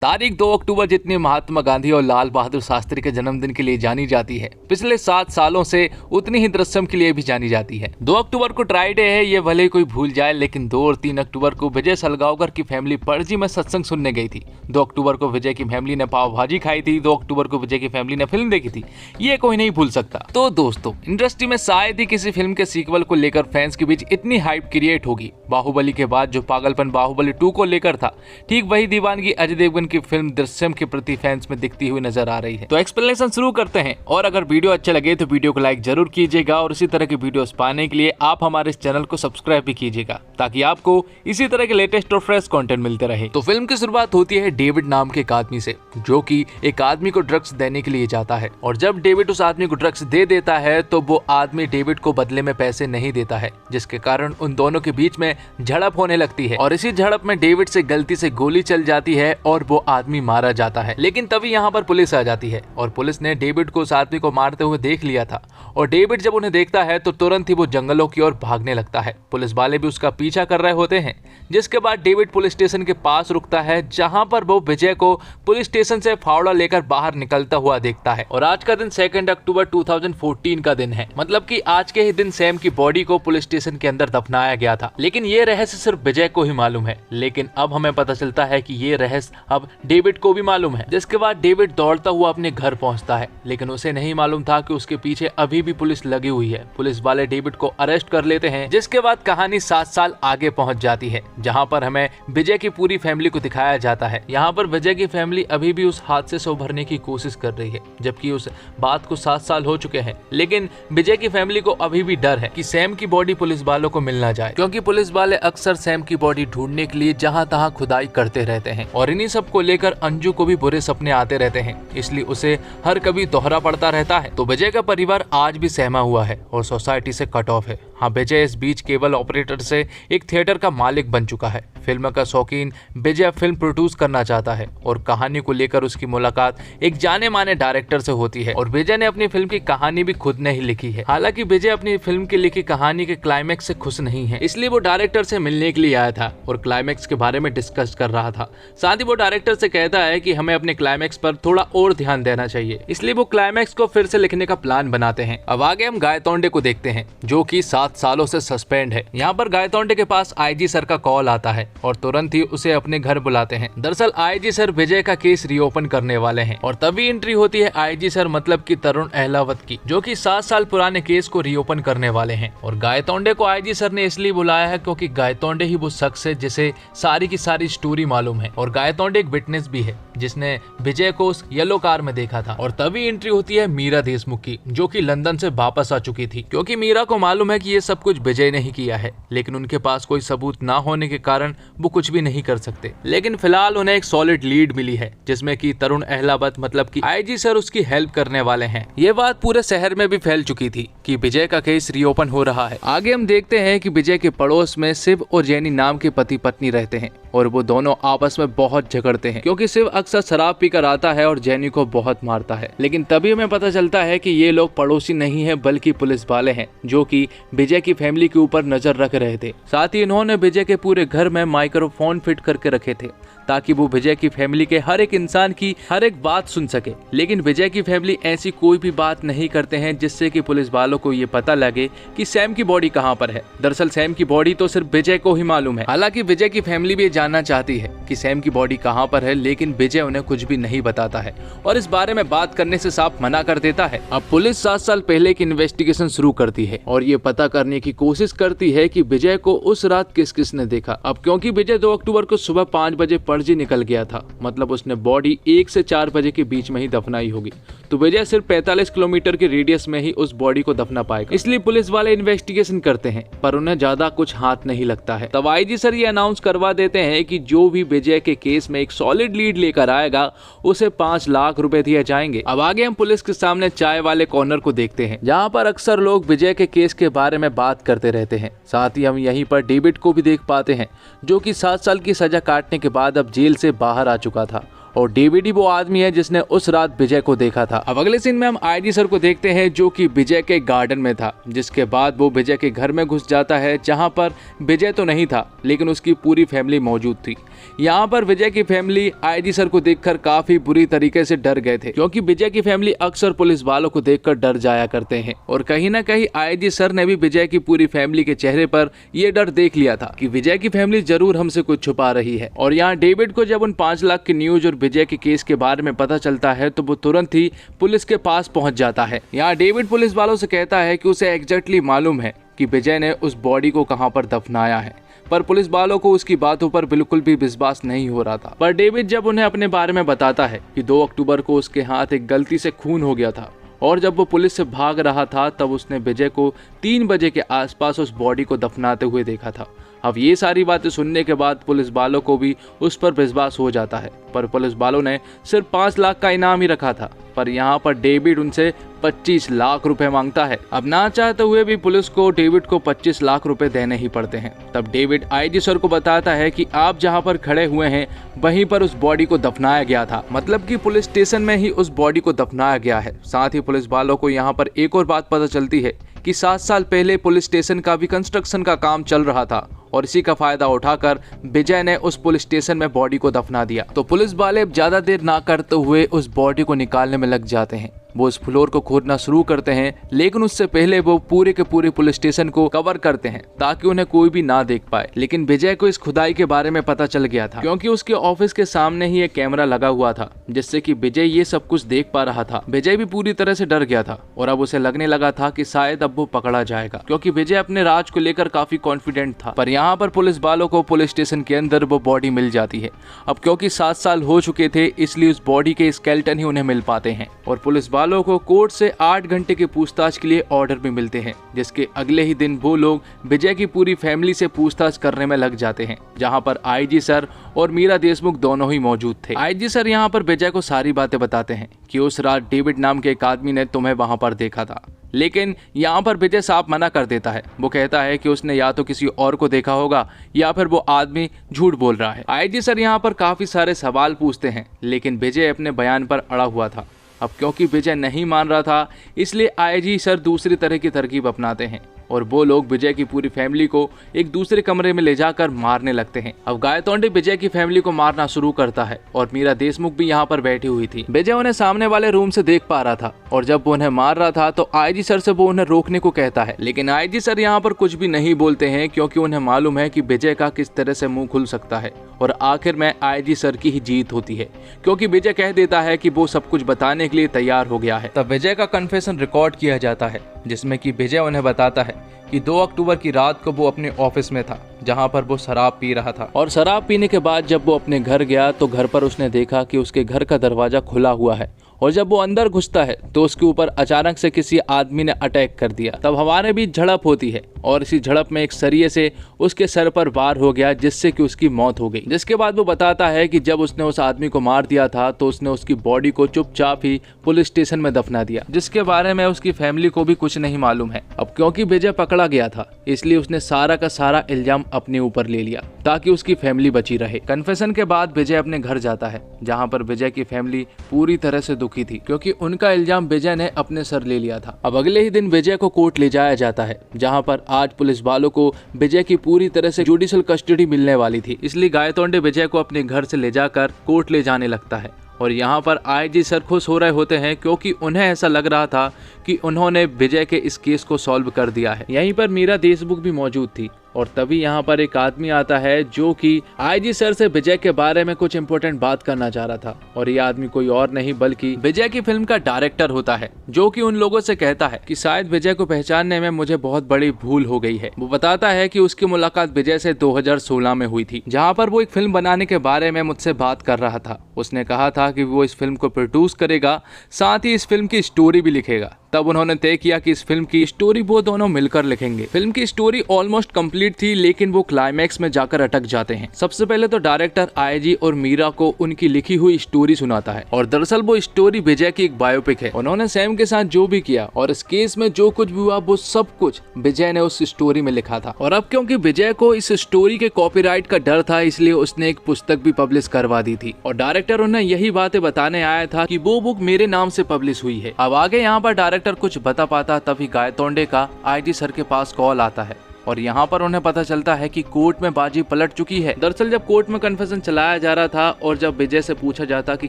तारीख 2 अक्टूबर जितनी महात्मा गांधी और लाल बहादुर शास्त्री के जन्मदिन के लिए जानी जाती है, पिछले 7 सालों से उतनी ही दृश्यम के लिए भी जानी जाती है। 2 अक्टूबर को ट्राई डे है, ये भले कोई भूल जाए, लेकिन 2 और 3 अक्टूबर को विजय सलगांवकर की फैमिली पणजी में सत्संग सुनने गई थी। 2 अक्टूबर को विजय की फैमिली ने पाव भाजी खाई थी। 2 अक्टूबर को विजय की फैमिली ने फिल्म देखी थी। ये कोई नहीं भूल सकता। तो दोस्तों, इंडस्ट्री में शायद ही किसी फिल्म के सीक्वल को लेकर फैंस के बीच इतनी हाइप क्रिएट होगी। बाहुबली के बाद जो पागलपन बाहुबली 2 को लेकर था, ठीक वही दीवानगी अजय देवगन की फिल्म दृश्यम के प्रति फैंस में दिखती हुई नजर आ रही है। तो एक्सप्लेनेशन शुरू करते हैं, और अगर वीडियो अच्छा लगे तो वीडियो को लाइक जरूर कीजिएगा, और इसी तरह की वीडियोस पाने के लिए आप हमारे इस चैनल को सब्सक्राइब भी कीजिएगा, ताकि आपको इसी तरह के लेटेस्ट और फ्रेश कंटेंट मिलते रहे। तो फिल्म की शुरुआत होती है डेविड नाम के एक आदमी से, जो कि एक आदमी को ड्रग्स देने के लिए जाता है, और जब डेविड उस आदमी को ड्रग्स दे देता है तो वो आदमी डेविड को बदले में पैसे नहीं देता है, जिसके कारण उन दोनों के बीच में झड़प होने लगती है, और इसी झड़प में डेविड से गलती से गोली चल जाती है और वो आदमी मारा जाता है। लेकिन तभी यहाँ पर पुलिस आ जाती है, और पुलिस ने डेविड को उस आदमी को मारते हुए देख लिया था, और डेविड जब उन्हें देखता है तो तुरंत ही वो जंगलों की ओर भागने लगता है। पुलिस वाले भी उसका पीछा कर रहे होते हैं, जिसके बाद डेविड पुलिस स्टेशन के पास रुकता है, जहां पर वो विजय को पुलिस स्टेशन से फावड़ा लेकर बाहर निकलता हुआ देखता है। और आज का दिन 2 अक्टूबर 2014 का दिन है, मतलब कि आज के ही दिन सैम की बॉडी को पुलिस स्टेशन के अंदर दफनाया गया था। लेकिन ये रहस्य सिर्फ विजय को ही मालूम है, लेकिन अब हमें पता चलता है कि ये रहस्य अब डेविड को भी मालूम है। जिसके बाद डेविड दौड़ता हुआ अपने घर पहुंचता है, लेकिन उसे नहीं मालूम था कि उसके पीछे अभी भी पुलिस लगी हुई है। पुलिस वाले डेविड को अरेस्ट कर लेते हैं, जिसके बाद कहानी 7 साल आगे पहुंच जाती है, जहां पर हमें विजय की पूरी फैमिली को दिखाया जाता है। यहाँ पर विजय की फैमिली अभी भी उस हादसे से उभरने की कोशिश कर रही है, जबकि उस बात को 7 साल हो चुके हैं। लेकिन विजय की फैमिली को अभी भी डर है कि सैम की बॉडी पुलिस वालों को मिल ना जाए, क्योंकि पुलिस वाले अक्सर सैम की बॉडी ढूंढने के लिए जहां तहां खुदाई करते रहते हैं, और इन्हीं सब को लेकर अंजू को भी बुरे सपने आते रहते हैं, इसलिए उसे हर कभी दोहरा पड़ता रहता है। तो विजय का परिवार आज भी सहमा हुआ है और सोसाइटी से कट ऑफ है। हाँ, विजय इस बीच केबल ऑपरेटर से एक थिएटर का मालिक बन चुका है। फिल्म का शौकीन विजय फिल्म प्रोड्यूस करना चाहता है, और कहानी को लेकर उसकी मुलाकात एक जाने माने डायरेक्टर से होती है, और विजय ने अपनी फिल्म की कहानी भी खुद ने ही लिखी है। हालांकि विजय अपनी फिल्म की लिखी कहानी के क्लाइमैक्स से खुश नहीं है, इसलिए वो डायरेक्टर से मिलने के लिए आया था और क्लाइमैक्स के बारे में डिस्कस कर रहा था। साथ ही वो डायरेक्टर से कहता है कि हमें अपने क्लाइमैक्स पर थोड़ा और ध्यान देना चाहिए, इसलिए वो क्लाइमैक्स को फिर से लिखने का प्लान बनाते हैं। अब आगे हम गायतोंडे को देखते हैं, जो कि 7 सालों से सस्पेंड है। यहाँ पर गायतोंडे के पास आईजी सर का कॉल आता है, और तुरंत ही उसे अपने घर बुलाते हैं। दरअसल आईजी सर विजय का केस रीओपन करने वाले हैं, और तभी एंट्री होती है आईजी सर मतलब कि तरुण अहलावत की, जो कि 7 साल पुराने केस को रीओपन करने वाले हैं। और गायतोंडे को आईजी सर ने इसलिए बुलाया है क्योंकि गायतोंडे ही वो शख्स है जिसे सारी की सारी स्टोरी मालूम है, और गायतोंडे एक विटनेस भी है जिसने विजय को उस येलो कार में देखा था। और तभी एंट्री होती है मीरा देशमुख की, जो कि लंदन से वापस आ चुकी थी, क्योंकि मीरा को मालूम है कि ये सब कुछ विजय ने ही किया है, लेकिन उनके पास कोई सबूत ना होने के कारण वो कुछ भी नहीं कर सकते। लेकिन फिलहाल उन्हें एक सॉलिड लीड मिली है, जिसमें कि तरुण अहलावत मतलब कि आईजी सर उसकी हेल्प करने वाले हैं। ये बात पूरे शहर में भी फैल चुकी थी कि विजय का केस रीओपन हो रहा है। आगे हम देखते हैं कि विजय के पड़ोस में शिव और जैनी नाम के पति पत्नी रहते हैं, और वो दोनों आपस में बहुत झगड़ते हैं, क्योंकि शिव अक्सर शराब पीकर आता है और जैनी को बहुत मारता है। लेकिन तभी हमें पता चलता है कि ये लोग पड़ोसी नहीं है, बल्कि पुलिस वाले हैं, जो कि विजय की फैमिली के ऊपर नजर रख रहे थे। साथ ही इन्होंने विजय के पूरे घर में माइक्रोफोन फिट करके रखे थे, ताकि वो विजय की फैमिली के हर एक इंसान की हर एक बात सुन सके। लेकिन विजय की फैमिली ऐसी कोई भी बात नहीं करते हैं जिससे कि पुलिस वालों को ये पता लगे कि सैम की बॉडी कहाँ पर है। दरअसल सैम की बॉडी तो सिर्फ विजय को ही मालूम है। हालांकि विजय की फैमिली भी जानना चाहती है कि सैम की बॉडी कहाँ पर है, लेकिन विजय उन्हें कुछ भी नहीं बताता है, और इस बारे में बात करने से साफ मना कर देता है। अब पुलिस 7 साल पहले की इन्वेस्टिगेशन शुरू करती है, और ये पता करने की कोशिश करती है कि विजय को उस रात किस किस ने देखा। अब क्योंकि विजय 2 अक्टूबर को सुबह 5 बजे पणजी निकल गया था, मतलब उसने बॉडी 1 से 4 बजे के बीच में ही दफनाई होगी, तो विजय सिर्फ 45 किलोमीटर के रेडियस में ही उस बॉडी को दफना पाएगा। इसलिए पुलिस वाले इन्वेस्टिगेशन करते हैं, पर उन्हें ज्यादा कुछ हाथ नहीं लगता है। तब आईजी सर ये अनाउंस करवा देते हैं कि जो भी विजय के केस में एक सॉलिड लीड लेकर आएगा, उसे 5 लाख रुपए दिए जाएंगे। अब आगे हम पुलिस के सामने चाय वाले कॉर्नर को देखते हैं, जहाँ पर अक्सर लोग विजय के केस के बारे में बात करते रहते हैं। साथ ही हम यहीं पर डेविड को भी देख पाते हैं, जो कि 7 साल की सजा काटने के बाद अब जेल से बाहर आ चुका था, और डेविड ही वो आदमी है जिसने उस रात विजय को देखा था। अब अगले सीन में हम आईजी सर को देखते हैं जो कि विजय के गार्डन में था, जिसके बाद वो विजय के घर में घुस जाता है जहां पर विजय तो नहीं था लेकिन उसकी पूरी फैमिली मौजूद थी। यहाँ पर विजय की फैमिली आईजी सर को देखकर काफी बुरी तरीके से डर गए थे, क्योंकि विजय की फैमिली अक्सर पुलिस वालों को देखकर डर जाया करते हैं और कहीं ना कहीं आईजी सर ने भी विजय की पूरी फैमिली के चेहरे पर यह डर देख लिया था कि विजय की फैमिली जरूर हमसे कुछ छुपा रही है। और यहाँ डेविड को जब उन 5 लाख की न्यूज और विजय के केस के बारे में पता चलता है तो वो तुरंत ही पुलिस के पास पहुंच जाता है। यहाँ डेविड पुलिस वालों से कहता है कि उसे एग्जैक्टली मालूम है कि विजय ने उस बॉडी को कहां पर दफनाया है, पर पुलिस वालों को उसकी बातों पर बिल्कुल भी विश्वास नहीं हो रहा था। पर डेविड जब उन्हें अपने बारे में बताता है कि 2 अक्टूबर को उसके हाथ एक गलती से खून हो गया था और जब वो पुलिस से भाग रहा था तब उसने विजय को 3 बजे के आसपास उस बॉडी को दफनाते हुए देखा था। अब ये सारी बातें सुनने के बाद पुलिस वालों को भी उस पर विश्वास हो जाता है, पर पुलिस वालों ने सिर्फ 5 लाख का इनाम ही रखा था, पर यहाँ पर डेविड उनसे 25 लाख रुपए मांगता है। अब ना चाहते हुए भी पुलिस को डेविड को 25 लाख रुपए देने ही पड़ते हैं। तब डेविड आईजी सर को बताता है कि आप जहाँ पर खड़े हुए हैं वहीं पर उस बॉडी को दफनाया गया था, मतलब कि पुलिस स्टेशन में ही उस बॉडी को दफनाया गया है। साथ ही पुलिस वालों को यहाँ पर एक और बात पता चलती है कि 7 साल पहले पुलिस स्टेशन का भी कंस्ट्रक्शन का काम चल रहा था और इसी का फायदा उठाकर विजय ने उस पुलिस स्टेशन में बॉडी को दफना दिया। तो पुलिस वाले ज्यादा देर ना करते हुए उस बॉडी को निकालने में लग जाते हैं। वो उस फ्लोर को खोदना शुरू करते हैं, लेकिन उससे पहले वो पूरे के पूरे पुलिस स्टेशन को कवर करते हैं ताकि उन्हें कोई भी ना देख पाए। लेकिन विजय को इस खुदाई के बारे में पता चल गया था, क्योंकि उसके ऑफिस के सामने ही एक कैमरा लगा हुआ था जिससे कि विजय ये सब कुछ देख पा रहा था। विजय भी पूरी तरह से डर गया था और अब उसे लगने लगा था कि शायद अब वो पकड़ा जाएगा, क्योंकि विजय अपने राज को लेकर काफी कॉन्फिडेंट था। पर यहाँ पर पुलिस वालों को पुलिस स्टेशन के अंदर वो बॉडी मिल जाती है। अब क्योंकि 7 साल हो चुके थे इसलिए उस बॉडी के स्केलेटन ही उन्हें मिल पाते हैं और पुलिस वालों को कोर्ट से 8 घंटे की पूछताछ के लिए ऑर्डर भी मिलते हैं, जिसके अगले ही दिन वो लोग विजय की पूरी फैमिली से पूछताछ करने में लग जाते हैं, जहां पर आईजी सर और मीरा देशमुख दोनों ही मौजूद थे। आईजी सर यहां पर विजय को सारी बातें बताते हैं कि उस रात डेविड नाम के एक आदमी ने तुम्हें वहां पर देखा था, लेकिन यहाँ पर विजय साफ मना कर देता है। वो कहता है कि उसने या तो किसी और को देखा होगा या फिर वो आदमी झूठ बोल रहा है। आईजी सर यहाँ पर काफी सारे सवाल पूछते हैं, लेकिन विजय अपने बयान पर अड़ा हुआ था। अब क्योंकि विजय नहीं मान रहा था इसलिए आईजी सर दूसरी तरह की तरकीब अपनाते हैं और वो लोग विजय की पूरी फैमिली को एक दूसरे कमरे में ले जाकर मारने लगते हैं। अब गायतोंडे विजय की फैमिली को मारना शुरू करता है और मीरा देशमुख भी यहाँ पर बैठी हुई थी। विजय उन्हें सामने वाले रूम से देख पा रहा था और जब वो उन्हें मार रहा था तो आईजी सर से वो उन्हें रोकने को कहता है, लेकिन आईजी सर यहाँ पर कुछ भी नहीं बोलते हैं, क्योंकि उन्हें मालूम है कि विजय का किस तरह से मुंह खुल सकता है और आखिर में आईजी सर की ही जीत होती है, क्योंकि विजय कह देता है कि वो सब कुछ बताने के लिए तैयार हो गया है। तब विजय का कन्फेशन रिकॉर्ड किया जाता है, जिसमें कि विजय उन्हें बताता है कि 2 अक्टूबर की रात को वो अपने ऑफिस में था जहां पर वो शराब पी रहा था और शराब पीने के बाद जब वो अपने घर गया तो घर पर उसने देखा कि उसके घर का दरवाजा खुला हुआ है और जब वो अंदर घुसता है तो उसके ऊपर अचानक से किसी आदमी ने अटैक कर दिया। तब हमारे बीच झड़प होती है और इसी झड़प में एक सरिये से उसके सर पर वार हो गया, जिससे कि उसकी मौत हो गई। जिसके बाद वो बताता है कि जब उसने उस आदमी को मार दिया था तो उसने उसकी बॉडी को चुपचाप ही पुलिस स्टेशन में दफना दिया, जिसके बारे में उसकी फैमिली को भी कुछ नहीं मालूम है। अब क्योंकि विजय पकड़ा गया था इसलिए उसने सारा का सारा इल्जाम अपने ऊपर ले लिया ताकि उसकी फैमिली बची रहे। कन्फेशन के बाद विजय अपने घर जाता है, जहाँ पर विजय की फैमिली पूरी तरह से दुखी थी, क्योंकि उनका इल्जाम विजय ने अपने सर ले लिया था। अब अगले ही दिन विजय को कोर्ट ले जाया जाता है, जहां पर आज पुलिस वालों को विजय की पूरी तरह से जुडिशियल कस्टडी मिलने वाली थी, इसलिए गायतोंडे विजय को अपने घर से ले जाकर कोर्ट ले जाने लगता है। और यहाँ पर आईजी सर खुश हो रहे होते हैं, क्योंकि उन्हें ऐसा लग रहा था कि उन्होंने विजय के इस केस को सॉल्व कर दिया है। यहीं पर मीरा देशमुख भी मौजूद थी और तभी यहाँ पर एक आदमी आता है जो कि आईजी सर से विजय के बारे में कुछ इंपॉर्टेंट बात करना चाह रहा था, और ये आदमी कोई और नहीं बल्कि विजय की फिल्म का डायरेक्टर होता है, जो कि उन लोगों से कहता है कि शायद विजय को पहचानने में मुझे बहुत बड़ी भूल हो गई है। वो बताता है कि उसकी मुलाकात विजय से 2016 में हुई थी, जहाँ पर वो एक फिल्म बनाने के बारे में मुझसे बात कर रहा था। उसने कहा था कि वो इस फिल्म को प्रोड्यूस करेगा, साथ ही इस फिल्म की स्टोरी भी लिखेगा, तब उन्होंने तय किया कि इस फिल्म की स्टोरी वो दोनों मिलकर लिखेंगे। फिल्म की स्टोरी ऑलमोस्ट कंप्लीट थी, लेकिन वो क्लाइमैक्स में जाकर अटक जाते हैं। सबसे पहले तो डायरेक्टर आईजी और मीरा को उनकी लिखी हुई स्टोरी सुनाता है, और दरअसल वो स्टोरी विजय की एक बायोपिक है। उन्होंने सैम के साथ जो भी किया और इस केस में जो कुछ भी हुआ वो सब कुछ विजय ने उस स्टोरी में लिखा था। और अब क्योंकि विजय को इस स्टोरी के कॉपीराइट का डर था, इसलिए उसने एक पुस्तक भी पब्लिश करवा दी थी, और डायरेक्टर उन्हें यही बातें बताने आया था कि वो बुक मेरे नाम से पब्लिश हुई है। अब आगे यहाँ पर डायरेक्टर कुछ बता पाता तभी गायतोंडे का आईजी सर के पास कॉल आता है, और यहाँ पर उन्हें पता चलता है कि कोर्ट में बाजी पलट चुकी है। दरअसल जब कोर्ट में कन्फेशन चलाया जा रहा था और जब विजय से पूछा जाता कि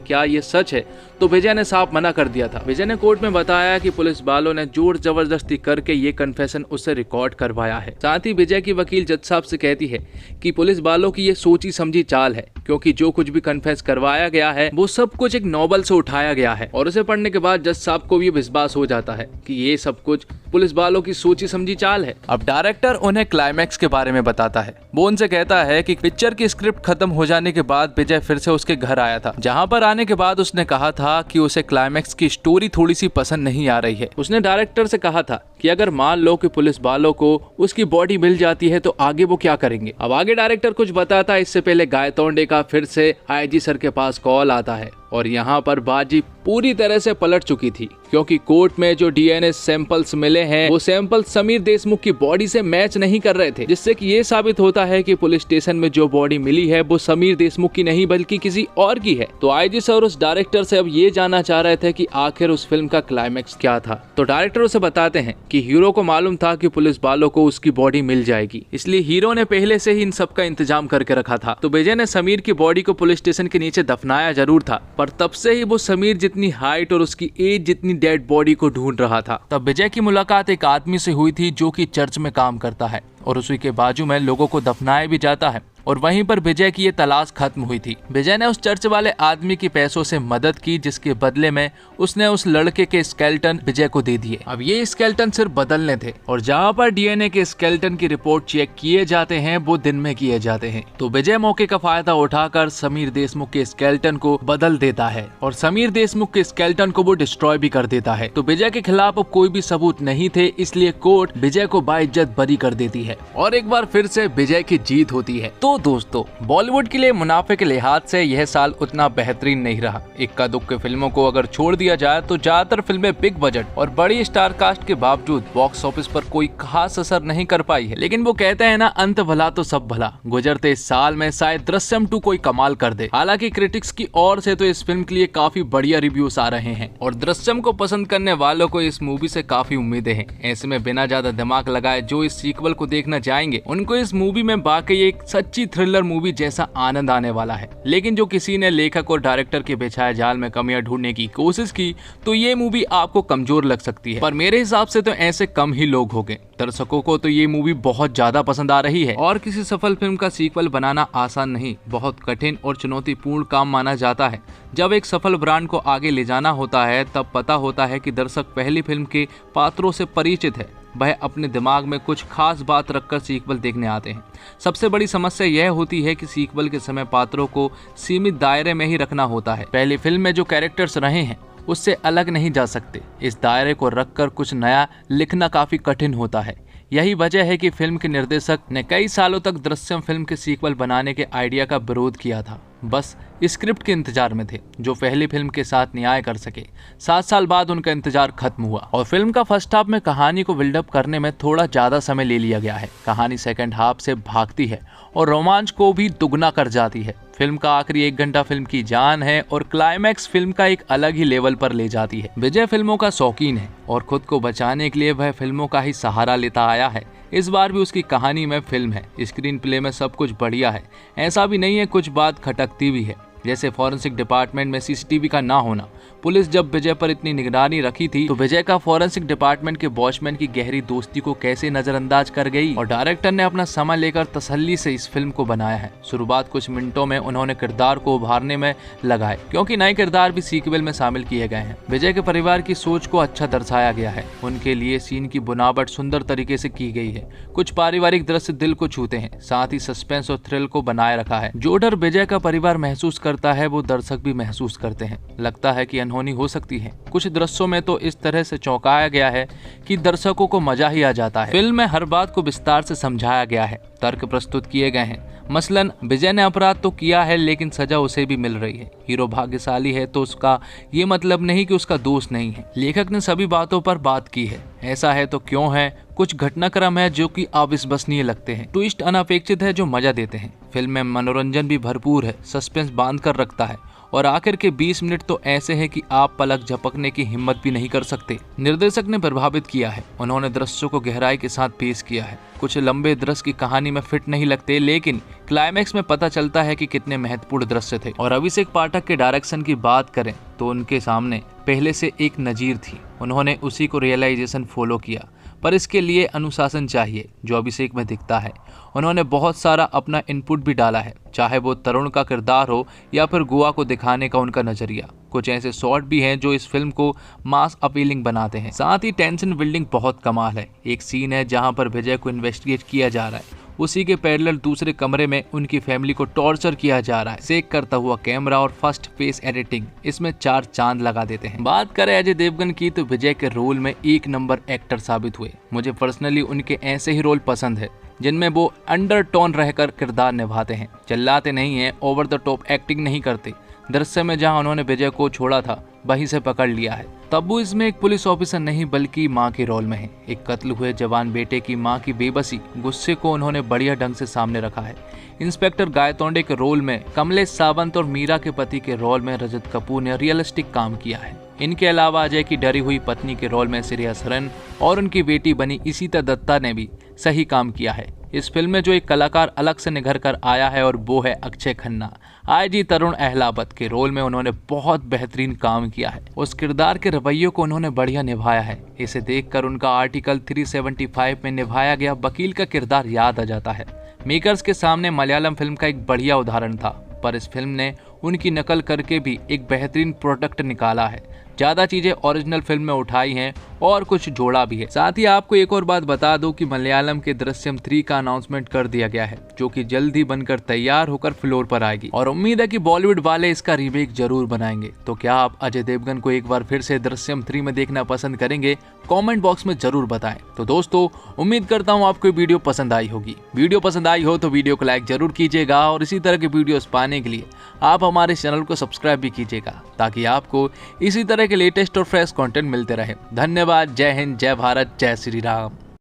क्या ये सच है, तो विजय ने साफ मना कर दिया था। विजय ने कोर्ट में बताया कि पुलिस वालों ने जोर जबरदस्ती करके ये कन्फेशन उससे रिकॉर्ड करवाया है। साथ ही विजय की वकील जज साहब से कहती है कि पुलिस वालों की ये सोची समझी चाल है, क्योंकि जो कुछ भी कन्फेस करवाया गया है वो सब कुछ एक नॉवल से उठाया गया है। और उसे पढ़ने के बाद जज साहब को भी विश्वास हो जाता है कि ये सब कुछ पुलिस वालों की सोची समझी चाल है। अब डायरेक्टर उन्हें क्लाइमैक्स के बारे में बताता है। वो उनसे कहता है कि पिक्चर की स्क्रिप्ट खत्म हो जाने के बाद विजय फिर से उसके घर आया था, जहां पर आने के बाद उसने कहा था कि उसे क्लाइमैक्स की स्टोरी थोड़ी सी पसंद नहीं आ रही है। उसने डायरेक्टर से कहा था कि अगर मान लो कि पुलिस वालों को उसकी बॉडी मिल जाती है तो आगे वो क्या करेंगे। अब आगे डायरेक्टर कुछ बताता, इससे पहले गायतोंडे का फिर से आईजी सर के पास कॉल आता है, और यहाँ पर बाजी पूरी तरह से पलट चुकी थी, क्योंकि कोर्ट में जो डीएनए सैंपल्स मिले हैं वो सैंपल समीर देशमुख की बॉडी से मैच नहीं कर रहे थे, जिससे कि ये साबित होता है कि पुलिस स्टेशन में जो बॉडी मिली है वो समीर देशमुख की नहीं बल्कि किसी और की है। तो आईजी सर उस डायरेक्टर से अब ये जानना चाह रहे थे कि आखिर उस फिल्म का क्लाइमैक्स क्या था। तो डायरेक्टर उसे बताते हैं कि हीरो को मालूम था कि पुलिस वालों को उसकी बॉडी मिल जाएगी, इसलिए हीरो ने पहले से ही इन सब का इंतजाम करके रखा था। तो विजय ने समीर की बॉडी को पुलिस स्टेशन के नीचे दफनाया जरूर था, पर तब से ही वो समीर जितनी हाइट और उसकी एज जितनी डेड बॉडी को ढूंढ रहा था। तब विजय की मुलाकात एक आदमी से हुई थी जो कि चर्च में काम करता है, और उसी के बाजू में लोगों को दफनाया भी जाता है, और वहीं पर विजय की ये तलाश खत्म हुई थी। विजय ने उस चर्च वाले आदमी की पैसों से मदद की, जिसके बदले में उसने उस लड़के के स्केलेटन विजय को दे दिए। अब ये स्केलेटन सिर्फ बदलने थे, और जहाँ पर डीएनए के स्केलेटन की रिपोर्ट चेक किए जाते हैं वो दिन में किए जाते हैं। तो विजय मौके का फायदा उठाकर समीर देशमुख के स्केलेटन को बदल देता है, और समीर देशमुख के स्केलेटन को वो डिस्ट्रॉय भी कर देता है। तो विजय के खिलाफ अब कोई भी सबूत नहीं थे, इसलिए कोर्ट विजय को बाइज्जत बरी कर देती है, और एक बार फिर से विजय की जीत होती है। तो दोस्तों, बॉलीवुड के लिए मुनाफे के लिहाज से यह साल उतना बेहतरीन नहीं रहा। इक्का दुक्के फिल्मों को अगर छोड़ दिया जाए तो ज्यादातर फिल्में बिग बजट और बड़ी स्टार कास्ट के बावजूद बॉक्स ऑफिस पर कोई खास असर नहीं कर पाई है। लेकिन वो कहते हैं ना, अंत भला तो सब भला। गुजरते इस साल में शायद दृश्यम 2 कोई कमाल कर दे। हालांकि क्रिटिक्स की ओर से तो इस फिल्म के लिए काफी बढ़िया रिव्यूज आ रहे हैं, और दृश्यम को पसंद करने वालों को इस मूवी से काफी उम्मीदें हैं। ऐसे में बिना ज्यादा दिमाग लगाए जो इस सीक्वल को देखना चाहेंगे उनको इस मूवी में वाकई एक सच्ची थ्रिलर मूवी जैसा आनंद आने वाला है। लेकिन जो किसी ने लेखक और डायरेक्टर के बिछाए जाल में कमियां ढूंढने की कोशिश की तो ये मूवी आपको कमजोर लग सकती है, पर मेरे हिसाब से तो ऐसे कम ही लोग होंगे। दर्शकों को तो ये मूवी बहुत ज्यादा पसंद आ रही है, और किसी सफल फिल्म का सीक्वल बनाना आसान नहीं, बहुत कठिन और चुनौतीपूर्ण काम माना जाता है। जब एक सफल ब्रांड को आगे ले जाना होता है तब पता होता है कि दर्शक पहली फिल्म के पात्रों से परिचित है, वह अपने दिमाग में कुछ खास बात रखकर सीक्वल देखने आते हैं। सबसे बड़ी समस्या यह होती है कि सीक्वल के समय पात्रों को सीमित दायरे में ही रखना होता है। पहली फिल्म में जो कैरेक्टर्स रहे हैं उससे अलग नहीं जा सकते। इस दायरे को रखकर कुछ नया लिखना काफी कठिन होता है। यही वजह है कि फिल्म के निर्देशक ने कई सालों तक दृश्यम फिल्म के सीक्वल बनाने के आइडिया का विरोध किया था। बस स्क्रिप्ट के इंतजार में थे जो पहली फिल्म के साथ न्याय कर सके। 7 साल बाद उनका इंतजार खत्म हुआ और फिल्म का फर्स्ट हाफ में कहानी को बिल्डअप करने में थोड़ा ज्यादा समय ले लिया गया है। कहानी सेकंड हाफ से भागती है और रोमांच को भी दुगना कर जाती है। फिल्म का आखिरी 1 घंटा फिल्म की जान है और क्लाइमैक्स फिल्म का एक अलग ही लेवल पर ले जाती है। विजय फिल्मों का शौकीन है और खुद को बचाने के लिए वह फिल्मों का ही सहारा लेता आया है। इस बार भी उसकी कहानी में फिल्म है, स्क्रीन प्ले में सब कुछ बढ़िया है। ऐसा भी नहीं है कुछ बात खटकती भी है, जैसे फॉरेंसिक डिपार्टमेंट में सीसीटीवी का ना होना। पुलिस जब विजय पर इतनी निगरानी रखी थी तो विजय का फॉरेंसिक डिपार्टमेंट के वॉचमैन की गहरी दोस्ती को कैसे नजरअंदाज कर गई। और डायरेक्टर ने अपना समय लेकर तसल्ली से इस फिल्म को बनाया है। शुरुआत कुछ मिनटों में उन्होंने किरदार को उभारने में लगाए, क्योंकि नए किरदार भी सीक्वल में शामिल किए गए हैं। विजय के परिवार की सोच को अच्छा दर्शाया गया है। उनके लिए सीन की बुनावट सुंदर तरीके से की गई है। कुछ पारिवारिक दृश्य दिल को छूते हैं, साथ ही सस्पेंस और थ्रिल को बनाए रखा है। जो डर विजय का परिवार महसूस कर करता है वो दर्शक भी महसूस करते हैं। लगता है कि अनहोनी हो सकती है। कुछ दृश्यों में तो इस तरह से चौंकाया गया है कि दर्शकों को मजा ही आ जाता है। फिल्म में हर बात को विस्तार से समझाया गया है, तर्क प्रस्तुत किए गए हैं। मसलन विजय ने अपराध तो किया है लेकिन सजा उसे भी मिल रही है। हीरो भाग्यशाली है तो उसका ये मतलब नहीं कि उसका दोष नहीं है। लेखक ने सभी बातों पर बात की है। ऐसा है तो क्यों है। कुछ घटनाक्रम है जो कि अविश्वसनीय लगते हैं। ट्विस्ट अनपेक्षित है जो मजा देते हैं। फिल्म में मनोरंजन भी भरपूर है, सस्पेंस बांध कर रखता है और आखिर के 20 मिनट तो ऐसे हैं कि आप पलक झपकने की हिम्मत भी नहीं कर सकते। निर्देशक ने प्रभावित किया है। उन्होंने दृश्यों को गहराई के साथ पेश किया है। कुछ लंबे दृश्य की कहानी में फिट नहीं लगते लेकिन क्लाइमैक्स में पता चलता है कि कितने महत्वपूर्ण दृश्य थे। और अभिषेक पाठक के डायरेक्शन की बात करें तो उनके सामने पहले से एक नजीर थी। उन्होंने उसी को रियलाइजेशन फॉलो किया, पर इसके लिए अनुशासन चाहिए जो अभिषेक में दिखता है। उन्होंने बहुत सारा अपना इनपुट भी डाला है, चाहे वो तरुण का किरदार हो या फिर गोवा को दिखाने का उनका नजरिया। कुछ ऐसे शॉट भी हैं जो इस फिल्म को मास अपीलिंग बनाते हैं। साथ ही टेंशन बिल्डिंग बहुत कमाल है। एक सीन है जहां पर विजय को इन्वेस्टिगेट किया जा रहा है, उसी के पैरेलल दूसरे कमरे में उनकी फैमिली को टॉर्चर किया जा रहा है। सेक करता हुआ कैमरा और फर्स्ट फेस एडिटिंग इसमें 4 चांद लगा देते हैं। बात करें अजय देवगन की तो विजय के रोल में 1 नंबर एक्टर साबित हुए। मुझे पर्सनली उनके ऐसे ही रोल पसंद है जिनमें वो अंडरटोन रहकर किरदार निभाते हैं, चिल्लाते नहीं हैं, ओवर द टॉप एक्टिंग नहीं करते। दृश्य में जहां उन्होंने विजय को छोड़ा था वहीं से पकड़ लिया है। तब्बू इसमें एक पुलिस ऑफिसर नहीं बल्कि मां के रोल में है। एक कत्ल हुए जवान बेटे की मां की बेबसी, गुस्से को उन्होंने बढ़िया ढंग से सामने रखा है। इंस्पेक्टर गायतोंडे के रोल में कमलेश सावंत और मीरा के पति के रोल में रजत कपूर ने रियलिस्टिक काम किया है। इनके अलावा अजय की डरी हुई पत्नी के रोल में श्रेया सरन और उनकी बेटी बनी इशिता दत्ता ने भी सही काम किया है। इस फिल्म में जो एक कलाकार अलग से निखर कर आया है और वो है अक्षय खन्ना। आईजी तरुण अहलावत के रोल में उन्होंने बहुत बेहतरीन काम किया है। उस किरदार के रवैये को उन्होंने बढ़िया निभाया है। इसे देखकर उनका आर्टिकल 375 में निभाया गया वकील का किरदार याद आ जाता है। मेकर्स के सामने मलयालम फिल्म का एक बढ़िया उदाहरण था, पर इस फिल्म ने उनकी नकल करके भी एक बेहतरीन प्रोडक्ट निकाला है। ज्यादा चीजें ओरिजिनल फिल्म में उठाई हैं और कुछ जोड़ा भी है। साथ ही आपको एक और बात बता दूं कि मलयालम के दृश्यम 3 का अनाउंसमेंट कर दिया गया है, जो कि जल्द ही बनकर तैयार होकर फ्लोर पर आएगी और उम्मीद है कि बॉलीवुड वाले इसका रीमेक जरूर बनाएंगे। तो क्या आप अजय देवगन को एक बार फिर से दृश्यम 3 में देखना पसंद करेंगे? कमेंट बॉक्स में जरूर बताएं। तो दोस्तों, उम्मीद करता हूँ आपको वीडियो पसंद आई होगी। वीडियो पसंद आई हो तो वीडियो को लाइक जरूर कीजिएगा और इसी तरह के वीडियोस पाने के लिए आप हमारे चैनल को सब्सक्राइब भी कीजिएगा, ताकि आपको इसी तरह के लेटेस्ट और फ्रेश कंटेंट मिलते रहे। धन्यवाद। जय हिंद, जय भारत, जय श्री राम।